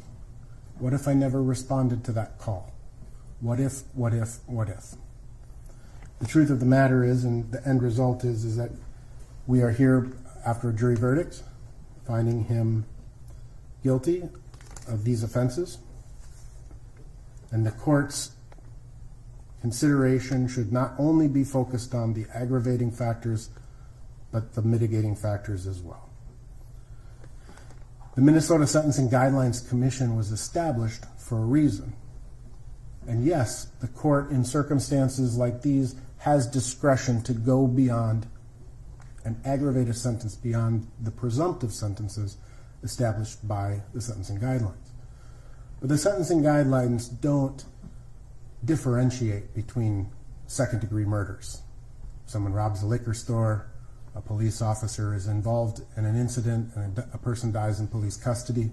What if I never responded to that call? What if, what if, what if? The truth of the matter is, and the end result is that we are here after a jury verdict, finding him guilty of these offenses. And the court's consideration should not only be focused on the aggravating factors, but the mitigating factors as well. The Minnesota Sentencing Guidelines Commission was established for a reason. And yes, the court in circumstances like these has discretion to go beyond an aggravated sentence, beyond the presumptive sentences established by the sentencing guidelines. But the sentencing guidelines don't differentiate between second-degree murders. Someone robs a liquor store, a police officer is involved in an incident, and a person dies in police custody.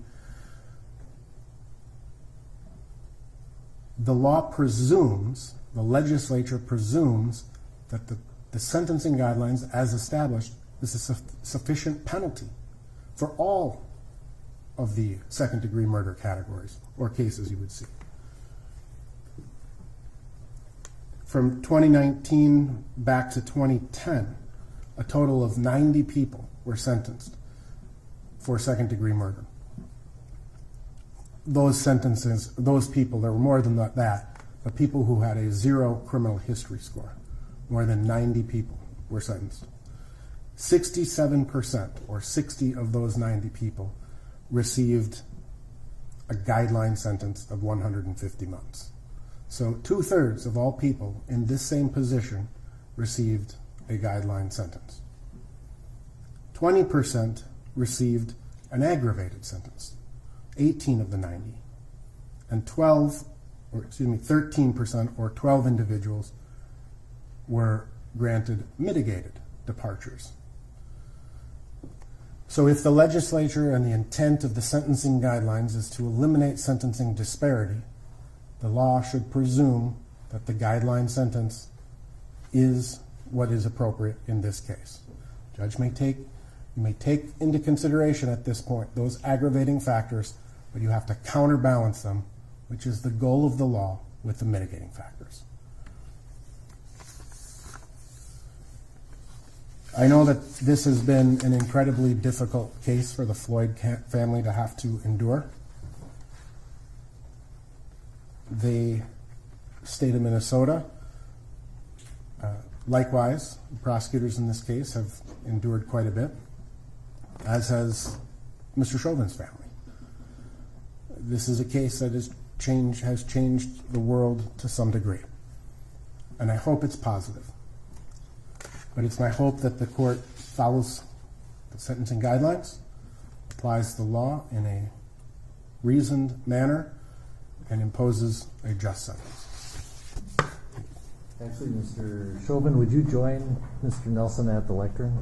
The law presumes, the legislature presumes, that the sentencing guidelines, as established, is a sufficient penalty for all of the second-degree murder categories or cases you would see. From 2019 back to 2010, a total of 90 people were sentenced for second-degree murder. Those sentences, those people, there were more than that, but people who had a 0 criminal history score. More than 90 people were sentenced. 67%, or 60 of those 90 people, received a guideline sentence of 150 months. So 2/3 of all people in this same position received a guideline sentence. 20% received an aggravated sentence, 18 of the 90, and 13% or 12 individuals were granted mitigated departures. So if the legislature and the intent of the sentencing guidelines is to eliminate sentencing disparity, the law should presume that the guideline sentence is what is appropriate in this case. Judge may take You may take into consideration at this point those aggravating factors, but you have to counterbalance them, which is the goal of the law, with the mitigating factors. I know that this has been an incredibly difficult case for the Floyd family to have to endure. The state of Minnesota, likewise, prosecutors in this case have endured quite a bit, as has Mr. Chauvin's family. This is a case that has changed the world to some degree, and I hope it's positive. But it's my hope that the court follows the sentencing guidelines, applies the law in a reasoned manner, and imposes a just sentence. Actually, Mr. Chauvin, would you join Mr. Nelson at the lectern?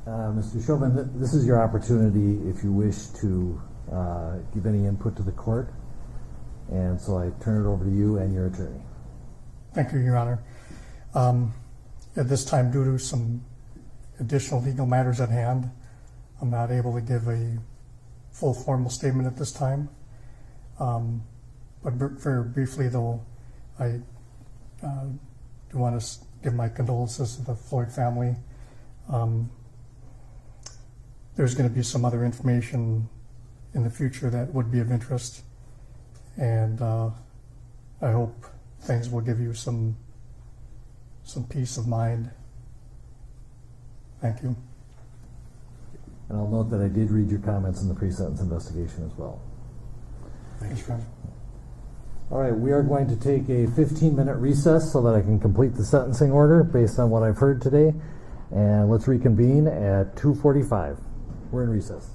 Mr. Chauvin, this is your opportunity if you wish to give any input to the court. And so I turn it over to you and your attorney. Thank you, Your Honor. At this time, due to some additional legal matters at hand, I'm not able to give a full formal statement at this time. But very briefly, though, I do want to give my condolences to the Floyd family. There's going to be some other information in the future that would be of interest, and I hope things will give you some peace of mind. Thank you. And I'll note that I did read your comments in the pre-sentence investigation as well. Thanks, Ron. All right, we are going to take a 15-minute recess so that I can complete the sentencing order based on what I've heard today. And let's reconvene at 2:45. We're in recess.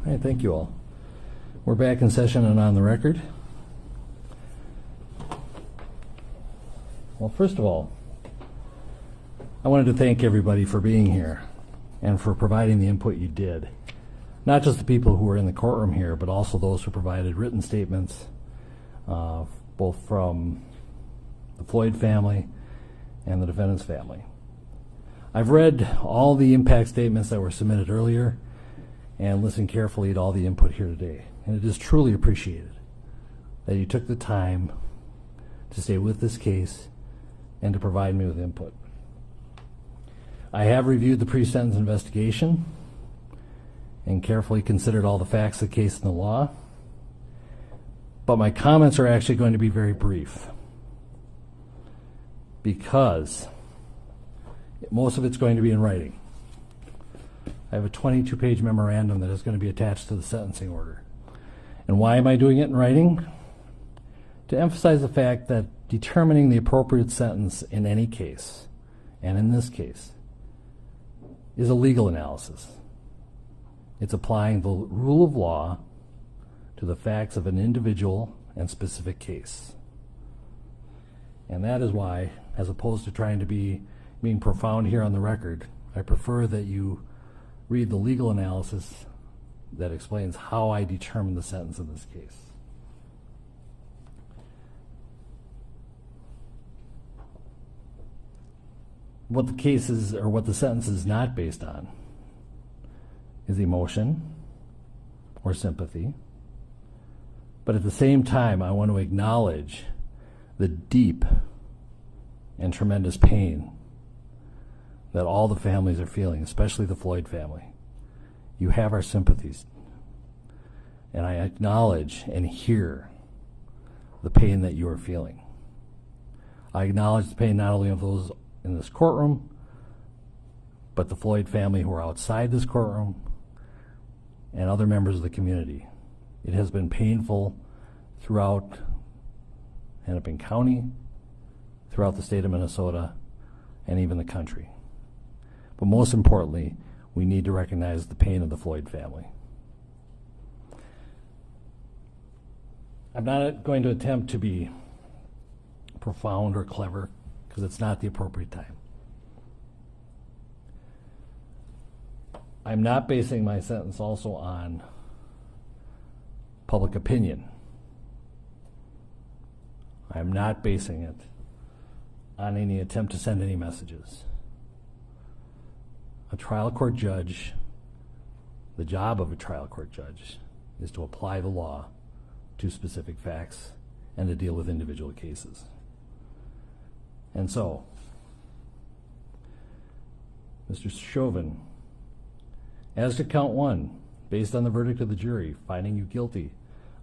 All right, thank you all. We're back in session and on the record. Well, first of all, I wanted to thank everybody for being here and for providing the input you did. Not just the people who were in the courtroom here, but also those who provided written statements, both from the Floyd family and the defendant's family. I've read all the impact statements that were submitted earlier and listened carefully to all the input here today. And it is truly appreciated that you took the time to stay with this case and to provide me with input. I have reviewed the pre-sentence investigation and carefully considered all the facts of the case and the law, but my comments are actually going to be very brief because most of it's going to be in writing. I have a 22-page memorandum that is going to be attached to the sentencing order. And why am I doing it in writing? To emphasize the fact that determining the appropriate sentence in any case, and in this case, is a legal analysis. It's applying the rule of law to the facts of an individual and specific case. And that is why, as opposed to trying to being profound here on the record, I prefer that you read the legal analysis that explains how I determined the sentence in this case. What the case is, or what the sentence is not based on, is emotion or sympathy. But at the same time, I want to acknowledge the deep and tremendous pain that all the families are feeling, especially the Floyd family. You have our sympathies. And I acknowledge and hear the pain that you are feeling. I acknowledge the pain not only of those in this courtroom, but the Floyd family who are outside this courtroom and other members of the community. It has been painful throughout Hennepin County, throughout the state of Minnesota, and even the country. But most importantly, we need to recognize the pain of the Floyd family. I'm not going to attempt to be profound or clever because it's not the appropriate time. I'm not basing my sentence also on public opinion. I'm not basing it on any attempt to send any messages. A trial court judge, the job of a trial court judge is to apply the law to specific facts and to deal with individual cases. And so, Mr. Chauvin, as to count 1, based on the verdict of the jury, finding you guilty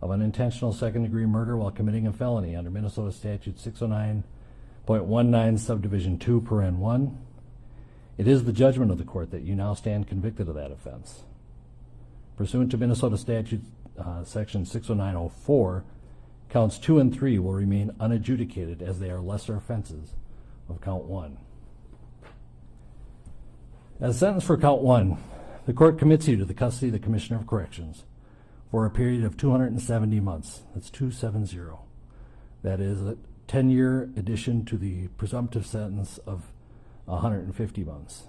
of unintentional second-degree murder while committing a felony under Minnesota Statute 609.19 subdivision 2 paren 1, it is the judgment of the court that you now stand convicted of that offense. Pursuant to Minnesota Statute section 609.04, counts 2 and 3 will remain unadjudicated as they are lesser offenses of count 1. As sentenced for count 1, the court commits you to the custody of the Commissioner of Corrections for a period of 270 months. That's 270. That is a 10-year addition to the presumptive sentence of 150 months.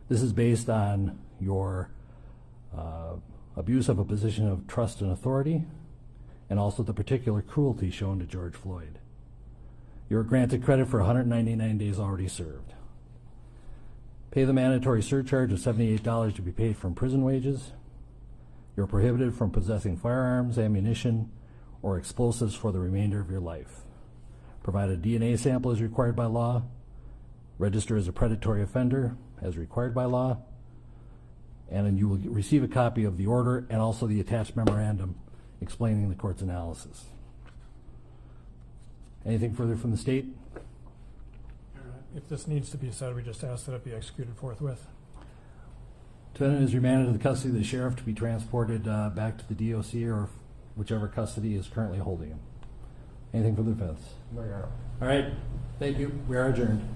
This is based on your abuse of a position of trust and authority, and also the particular cruelty shown to George Floyd. You are granted credit for 199 days already served. Pay the mandatory surcharge of $78 to be paid from prison wages. You're prohibited from possessing firearms, ammunition, or explosives for the remainder of your life. Provide a DNA sample as required by law. Register as a predatory offender as required by law. And then you will receive a copy of the order and also the attached memorandum explaining the court's analysis. Anything further from the state? If this needs to be said, we just ask that it be executed forthwith. Defendant is remanded to the custody of the sheriff to be transported back to the DOC or whichever custody is currently holding him. Anything for the defense? No, Your Honor. All right. Thank you. We are adjourned.